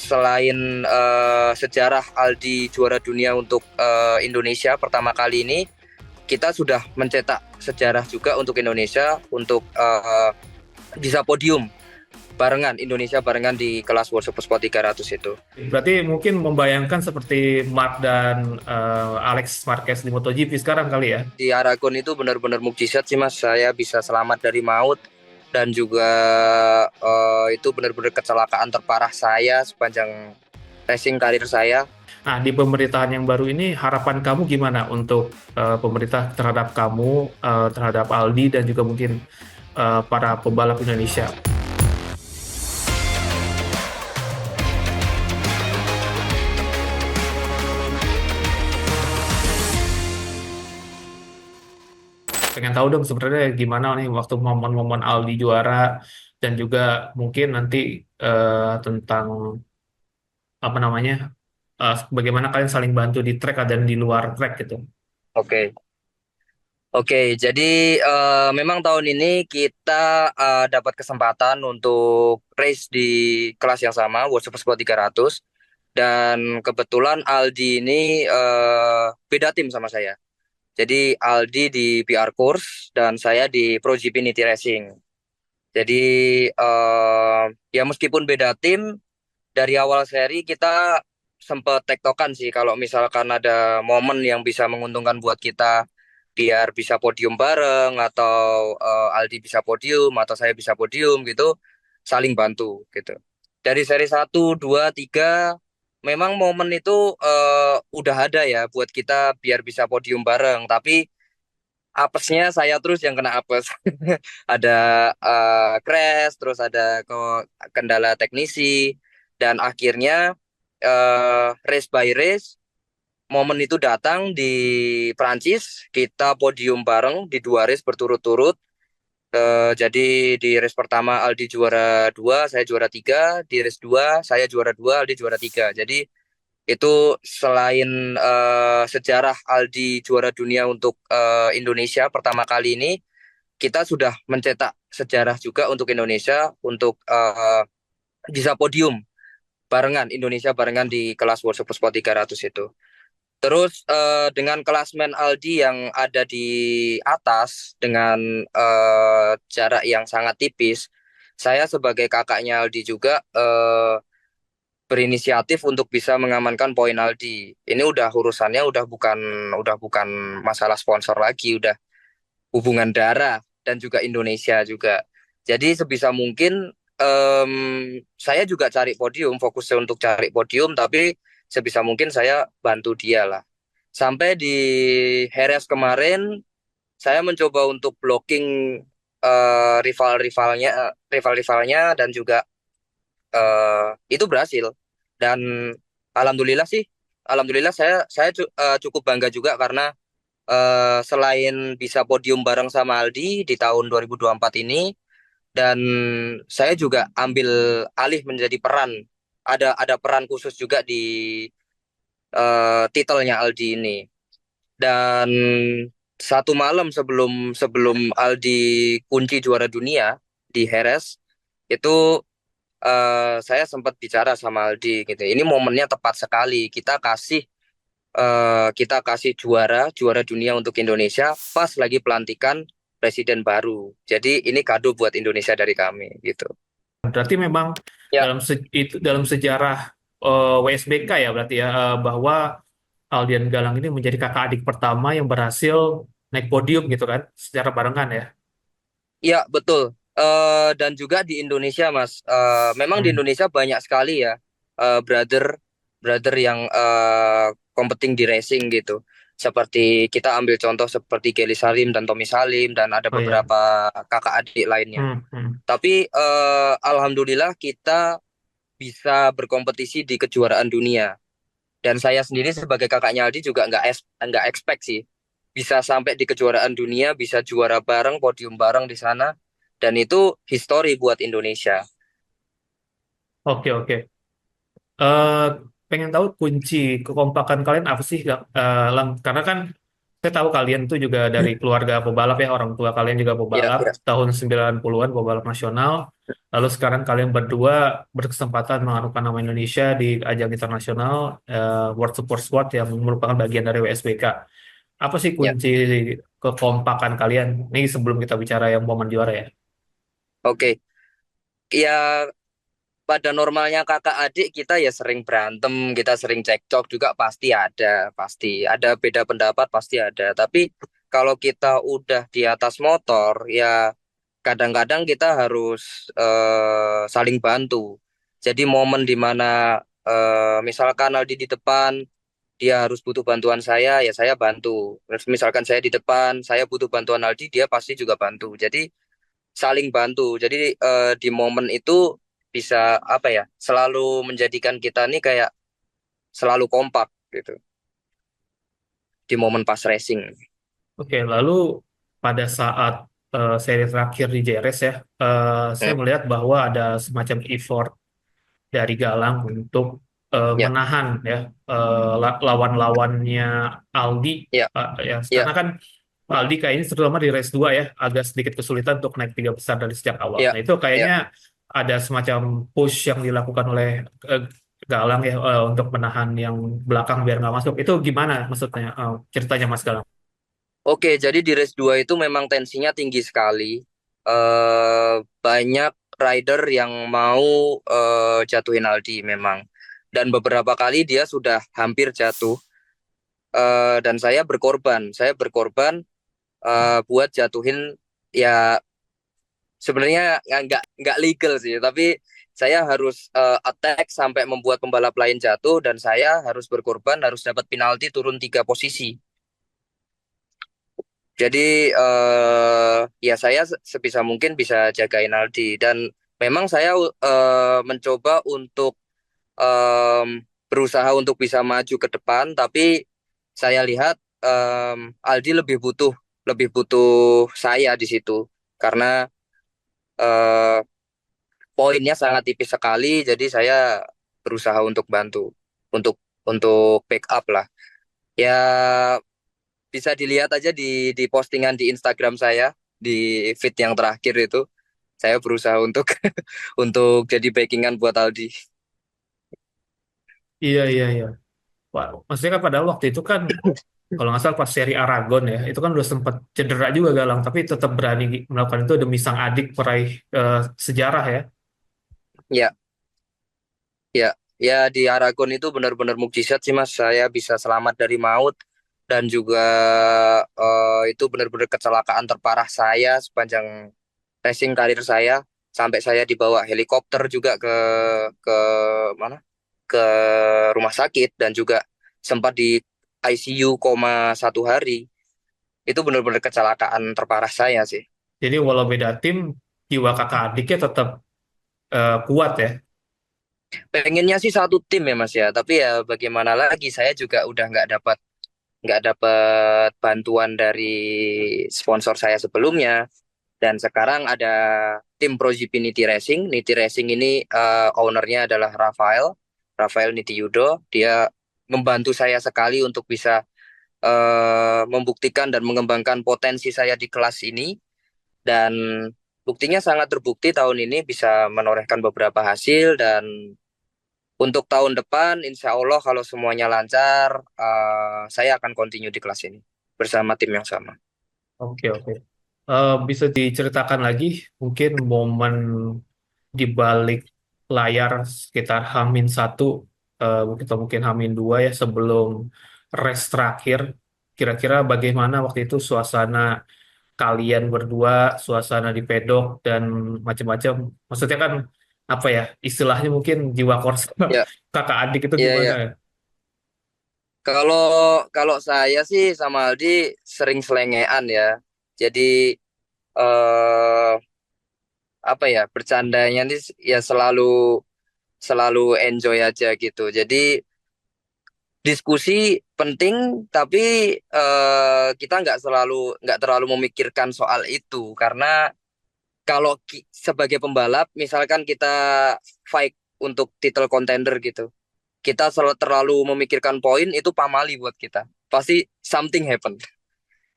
selain sejarah Aldi juara dunia untuk Indonesia pertama kali ini, kita sudah mencetak sejarah juga untuk Indonesia untuk bisa podium barengan Indonesia barengan di kelas World Super Sport 300 itu. Berarti mungkin membayangkan seperti Mark dan Alex Marquez di MotoGP sekarang kali ya. Di Aragon itu benar-benar mukjizat sih Mas, saya bisa selamat dari maut dan juga itu benar-benar kecelakaan terparah saya sepanjang racing karir saya. Nah, di pemerintahan yang baru ini harapan kamu gimana untuk pemerintah terhadap kamu, terhadap Aldi dan juga mungkin para pembalap Indonesia? Pengen tahu dong sebenarnya gimana nih waktu momen-momen Aldi juara dan juga mungkin nanti tentang apa namanya, bagaimana kalian saling bantu di track dan di luar track gitu. Oke. Oke, jadi memang tahun ini kita dapat kesempatan untuk race di kelas yang sama, World Super Sport 300. Dan kebetulan Aldi ini beda tim sama saya. Jadi Aldi di PR Course dan saya di Pro GP Niti Racing. Jadi ya meskipun beda tim, dari awal seri kita sempat tektokan sih kalau misalkan ada momen yang bisa menguntungkan buat kita biar bisa podium bareng atau Aldi bisa podium atau saya bisa podium gitu, saling bantu gitu. Dari seri 1, 2, 3 memang momen itu udah ada ya buat kita biar bisa podium bareng, tapi apesnya saya terus yang kena apes. Ada crash, terus ada kendala teknisi, dan akhirnya race by race, momen itu datang di Prancis, kita podium bareng di 2 race berturut-turut. Jadi di race pertama Aldi juara 2, saya juara 3. Di race 2, saya juara 2, Aldi juara 3. Jadi itu selain sejarah Aldi juara dunia untuk Indonesia pertama kali ini, kita sudah mencetak sejarah juga untuk Indonesia untuk bisa podium barengan Indonesia barengan di kelas World Super Sport 300 itu. Terus dengan klasmen Aldi yang ada di atas dengan jarak yang sangat tipis, saya sebagai kakaknya Aldi juga berinisiatif untuk bisa mengamankan poin Aldi. Ini udah urusannya udah bukan masalah sponsor lagi, udah hubungan darah dan juga Indonesia juga. Jadi sebisa mungkin saya juga cari podium, fokusnya untuk cari podium, tapi sebisa mungkin saya bantu dia lah. Sampai di Jerez kemarin, saya mencoba untuk blocking rival-rivalnya dan juga itu berhasil. Dan alhamdulillah sih, alhamdulillah saya cukup bangga juga karena selain bisa podium bareng sama Aldi di tahun 2024 ini, dan saya juga ambil alih menjadi ada peran khusus juga di titelnya Aldi ini. Dan satu malam sebelum sebelum Aldi kunci juara dunia di Jerez itu, saya sempat bicara sama Aldi gitu. Ini momennya tepat sekali. Kita kasih juara juara dunia untuk Indonesia pas lagi pelantikan presiden baru. Jadi ini kado buat Indonesia dari kami gitu. Berarti memang Ya, dalam sejarah WSBK ya berarti ya, bahwa Aldian Galang ini menjadi kakak adik pertama yang berhasil naik podium gitu kan secara barengan ya. iya betul. Dan juga di Indonesia, Mas. Memang di Hmm. Indonesia banyak sekali ya brother brother yang competing di racing gitu. Seperti kita ambil contoh seperti Kelly Salim dan Tommy Salim dan ada Oh ya. beberapa kakak adik lainnya. Hmm. Tapi alhamdulillah kita bisa berkompetisi di kejuaraan dunia. Dan saya sendiri sebagai kakaknya Aldi juga nggak expect sih bisa sampai di kejuaraan dunia, bisa juara bareng, podium bareng di sana, dan itu histori buat Indonesia. Oke, oke. Eh, Pengen tahu kunci kekompakan kalian apa sih, Kak? Karena kan Saya tahu kalian tuh juga dari keluarga pebalap ya, orang tua kalian juga Ya, pebalap, ya, tahun 90-an pebalap nasional. Lalu sekarang kalian berdua berkesempatan mengharumkan nama Indonesia di ajang internasional World Super Squad yang merupakan bagian dari WSBK. Apa sih ya. kunci kekompakan kalian? Ini sebelum kita bicara yang momen juara ya. Oke. Ya, pada normalnya kakak adik kita ya sering berantem, kita sering cekcok juga pasti ada beda pendapat pasti ada. Tapi kalau kita udah di atas motor, ya kadang-kadang kita harus saling bantu. Jadi momen dimana misalkan Aldi di depan, dia harus butuh bantuan saya, ya saya bantu. Terus misalkan saya di depan, saya butuh bantuan Aldi, dia pasti juga bantu. Jadi saling bantu. Jadi di momen itu bisa apa ya? Selalu menjadikan kita nih kayak selalu kompak gitu di momen pas racing. Oke, lalu pada saat seri terakhir di JRS ya, saya Hmm, melihat bahwa ada semacam effort dari Galang untuk ya, menahan ya lawan-lawannya Aldi ya, ya ya, karena kan Aldi kayaknya terutama di race 2 ya agak sedikit kesulitan untuk naik tiga besar dari sejak awal. ya, Nah itu ya. kayaknya ada semacam push yang dilakukan oleh eh, Galang ya untuk menahan yang belakang biar nggak masuk. Itu gimana maksudnya ceritanya Mas Galang? Oke, jadi di race 2 itu memang tensinya tinggi sekali. Banyak rider yang mau jatuhin Aldi memang. Dan beberapa kali dia sudah hampir jatuh. Dan saya berkorban. Saya berkorban buat jatuhin ya sebenarnya nggak legal sih, tapi saya harus attack sampai membuat pembalap lain jatuh dan saya harus berkorban, harus dapat penalti turun 3 posisi. Jadi ya saya sebisa mungkin bisa jagain Aldi dan memang saya mencoba untuk berusaha untuk bisa maju ke depan, tapi saya lihat Aldi lebih butuh saya di situ karena eh, poinnya sangat tipis sekali, jadi saya berusaha untuk bantu, untuk backup lah. Ya bisa dilihat aja di postingan di Instagram saya di feed yang terakhir itu, saya berusaha untuk untuk jadi backingan buat Aldi. Iya iya iya. Wah, maksudnya kan pada waktu itu kan kalau nggak salah pas seri Aragon ya, itu kan udah sempat cedera juga Galang, tapi tetap berani melakukan itu demi sang adik peraih sejarah ya. Ya, ya, ya di Aragon itu benar-benar mukjizat sih Mas. Saya bisa selamat dari maut dan juga itu benar-benar kecelakaan terparah saya sepanjang racing karir saya sampai saya dibawa helikopter juga ke mana ke rumah sakit dan juga sempat di ICU 1 hari itu benar-benar kecelakaan terparah saya sih. Jadi walau beda tim, jiwa kakak adiknya tetap kuat ya. Pengennya sih satu tim ya Mas ya, tapi ya bagaimana lagi saya juga udah nggak dapat bantuan dari sponsor saya sebelumnya. Dan sekarang ada tim ProGP Niti Racing. Niti Racing ini ownernya adalah Rafael Nitiyudo. Dia membantu saya sekali untuk bisa membuktikan dan mengembangkan potensi saya di kelas ini. Dan buktinya sangat terbukti tahun ini bisa menorehkan beberapa hasil. Dan untuk tahun depan, insya Allah kalau semuanya lancar, saya akan continue di kelas ini bersama tim yang sama. Oke oke. Bisa diceritakan lagi mungkin momen di balik layar sekitar Hamin 1 atau mungkin Hamin 2 ya sebelum race terakhir. Kira-kira bagaimana waktu itu suasana kalian berdua, suasana di pedok dan macam-macam. Maksudnya kan apa ya istilahnya mungkin jiwa korsa Ya, kakak adik itu ya, gimana? ya. Kalau kalau saya sih sama Aldi sering selengean ya. Jadi eh apa ya bercandanya nih ya selalu selalu enjoy aja gitu. Jadi diskusi penting, tapi kita nggak terlalu memikirkan soal itu karena kalau sebagai pembalap, misalkan kita fight untuk title contender gitu, kita selalu terlalu memikirkan poin itu pamali buat kita. Pasti something happen.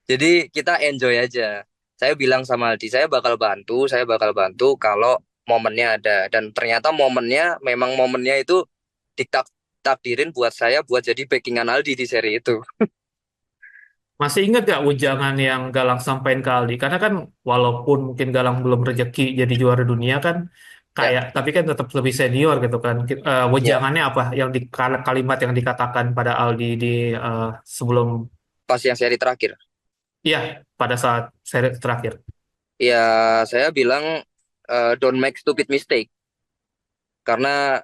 Jadi kita enjoy aja. Saya bilang sama Aldi, saya bakal bantu kalau momennya ada. Dan ternyata momennya, memang momennya itu takdirin buat saya buat jadi backingan Aldi di seri itu. Masih ingat gak ujangan yang Galang sampaikan ke Aldi? Karena kan walaupun mungkin Galang belum rezeki jadi juara dunia kan, Ya, kayak tapi kan tetap lebih senior gitu kan. ya, Wejangannya apa? Yang di kalimat yang dikatakan pada Aldi di eh, sebelum pas yang seri terakhir. ya pada saat seri terakhir. Ya, saya bilang don't make stupid mistake karena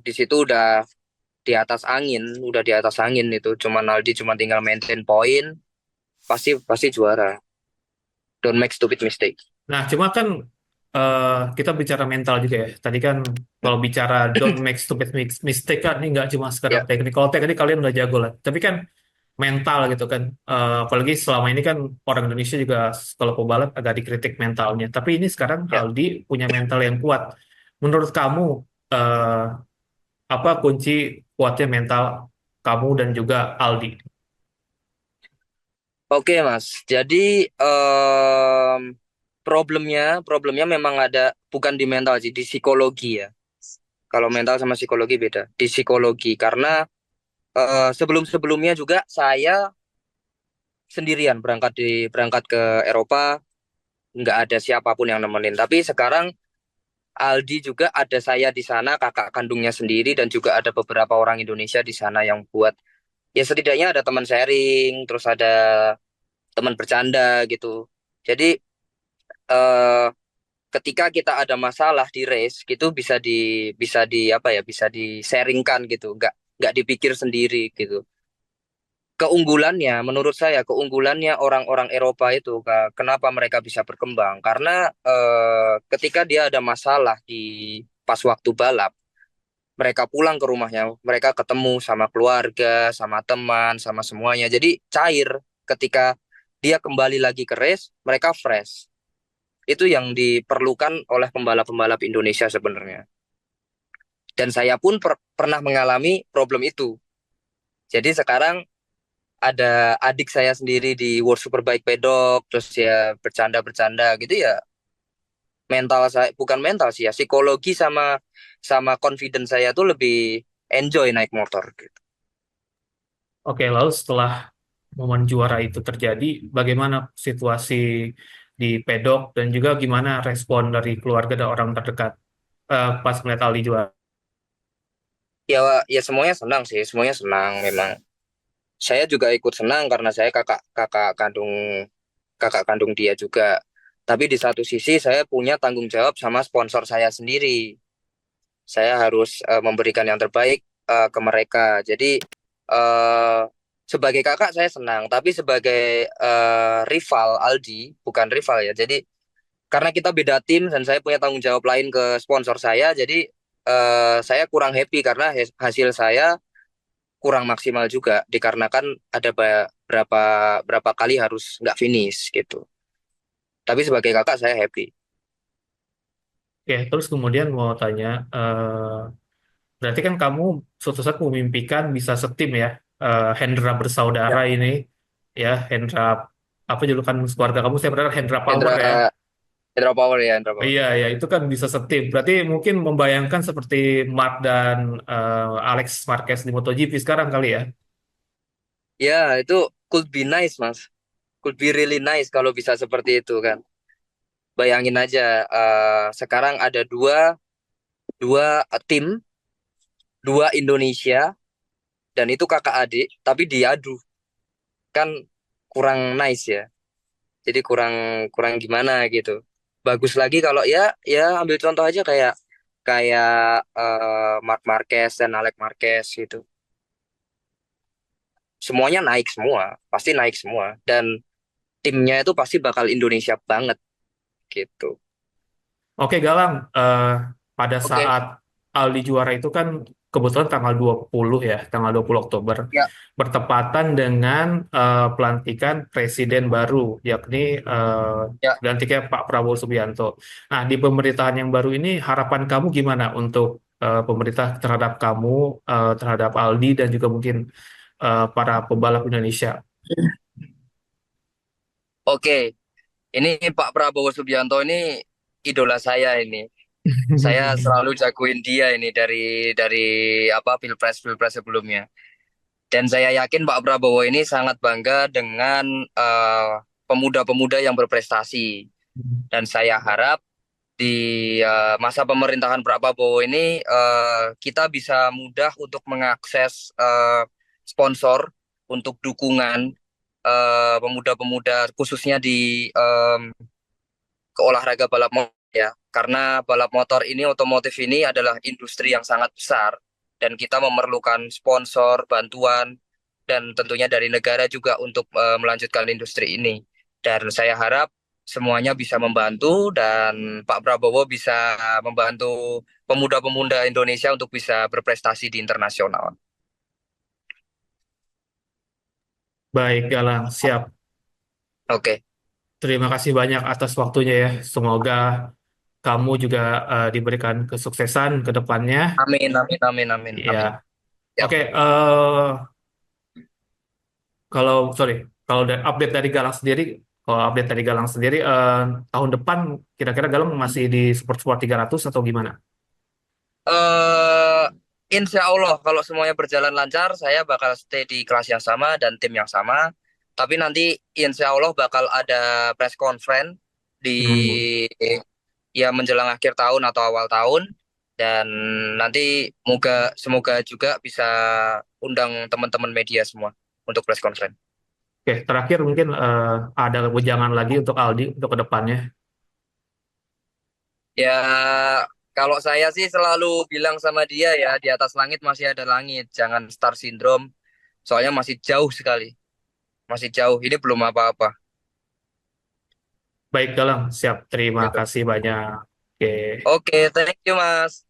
di situ udah di atas angin, udah di atas angin itu. Cuman Aldi cuma tinggal maintain poin, pasti pasti juara. Don't make stupid mistake. Nah, cuma kan eh, kita bicara mental juga ya. Tadi kan kalau bicara don't make stupid mistake kan ini nggak cuma sekedar Ya, teknik. Kalau teknik kalian udah jago lah. Tapi kan mental gitu kan. Apalagi selama ini kan orang Indonesia juga kalau pebalap agak dikritik mentalnya. Tapi ini sekarang ya. Aldi punya mental yang kuat. Menurut kamu eh, apa kunci kuatnya mental kamu dan juga Aldi? Oke, Mas. Jadi problemnya memang ada bukan di mental sih, di psikologi ya. Kalau mental sama psikologi beda. Di psikologi karena sebelum-sebelumnya juga saya sendirian berangkat ke Eropa, nggak ada siapapun yang nemenin. Tapi sekarang Aldi juga ada saya di sana, kakak kandungnya sendiri dan juga ada beberapa orang Indonesia di sana yang buat ya setidaknya ada teman sharing, terus ada teman bercanda gitu. Jadi eh, ketika kita ada masalah di race gitu bisa di apa ya bisa di sharingkan gitu, nggak dipikir sendiri gitu. Keunggulannya, menurut saya keunggulannya orang-orang Eropa itu kenapa mereka bisa berkembang? Karena ketika dia ada masalah di pas waktu balap, mereka pulang ke rumahnya, mereka ketemu sama keluarga, sama teman, sama semuanya. Jadi cair ketika dia kembali lagi ke race, mereka fresh. Itu yang diperlukan oleh pembalap-pembalap Indonesia sebenarnya. Dan saya pun pernah mengalami problem itu. Jadi sekarang ada adik saya sendiri di World Superbike Pedok, terus ya bercanda-bercanda gitu ya. Mental saya bukan mental sih ya, psikologi sama sama confidence saya tuh lebih enjoy naik motor gitu. Oke, lalu setelah momen juara itu terjadi, bagaimana situasi di pedok dan juga gimana respon dari keluarga dan orang terdekat pas melihat Aldi juara? Ya ya semuanya senang sih, semuanya senang memang. Saya juga ikut senang karena saya kakak kandung dia juga. Tapi di satu sisi saya punya tanggung jawab sama sponsor saya sendiri. Saya harus memberikan yang terbaik ke mereka. Jadi eh, sebagai kakak saya senang, tapi sebagai rival Aldi bukan rival ya. Jadi karena kita beda tim dan saya punya tanggung jawab lain ke sponsor saya, jadi saya kurang happy karena hasil saya kurang maksimal juga dikarenakan ada berapa berapa kali harus nggak finish gitu. Tapi sebagai kakak saya happy. Oke, terus kemudian mau tanya, berarti kan kamu suatu saat memimpikan bisa setim ya, Hendra bersaudara Ya, ini, ya Hendra apa julukan keluarga kamu? Saya pernah Hendra Power ya. Hendra Hendra Power ya, Hendra Power. Iya, ya itu kan bisa setim. Berarti mungkin membayangkan seperti Mark dan Alex Marquez di MotoGP sekarang kali ya. Ya, itu could be nice, Mas. Could be really nice kalau bisa seperti itu kan. Bayangin aja, sekarang ada dua dua tim, dua Indonesia dan itu kakak adik, tapi diadu kan kurang nice ya. Jadi kurang kurang gimana gitu. Bagus lagi kalau ya ya ambil contoh aja kayak kayak Marc Marquez dan Alex Marquez gitu. Semuanya naik semua, pasti naik semua dan timnya itu pasti bakal Indonesia banget gitu. Oke, Galang, pada Oke. saat Aldi juara itu kan kebetulan tanggal 20 ya, tanggal 20 Oktober, Ya, bertepatan dengan pelantikan presiden baru, yakni ya. dilantiknya Pak Prabowo Subianto. Nah, di pemerintahan yang baru ini, harapan kamu gimana untuk pemerintah terhadap kamu, terhadap Aldi, dan juga mungkin para pembalap Indonesia? Oke, ini Pak Prabowo Subianto ini idola saya ini. Saya selalu jagoin dia ini dari apa pilpres sebelumnya. Dan saya yakin Pak Prabowo ini sangat bangga dengan eh, pemuda-pemuda yang berprestasi. Dan saya harap di masa pemerintahan Pak Prabowo ini kita bisa mudah untuk mengakses sponsor untuk dukungan pemuda-pemuda khususnya di olahraga balap motor ya. Karena balap motor ini otomotif ini adalah industri yang sangat besar dan kita memerlukan sponsor, bantuan dan tentunya dari negara juga untuk melanjutkan industri ini. Dan saya harap semuanya bisa membantu dan Pak Prabowo bisa membantu pemuda-pemuda Indonesia untuk bisa berprestasi di internasional. Baik, Galang, siap. Oke. Terima kasih banyak atas waktunya ya. Semoga kamu juga diberikan kesuksesan ke depannya. Amin, amin, amin, amin, Ya, amin. Ya. oke. Kalau sorry, kalau update dari Galang sendiri, tahun depan kira-kira Galang masih di Super Sport 300 atau gimana? eh Insya Allah kalau semuanya berjalan lancar, saya bakal stay di kelas yang sama dan tim yang sama. Tapi nanti insya Allah bakal ada press conference di Hmm. ya menjelang akhir tahun atau awal tahun. Dan nanti semoga juga bisa undang teman-teman media semua untuk press conference. Oke, terakhir mungkin ada wejangan lagi untuk Aldi untuk ke depannya. Ya kalau saya sih selalu bilang sama dia ya di atas langit masih ada langit, jangan star syndrome. Soalnya masih jauh sekali. Masih jauh. Ini belum apa-apa. Baik, Galang, siap. Terima Gitu. kasih banyak. Oke. Oke, thank you, Mas.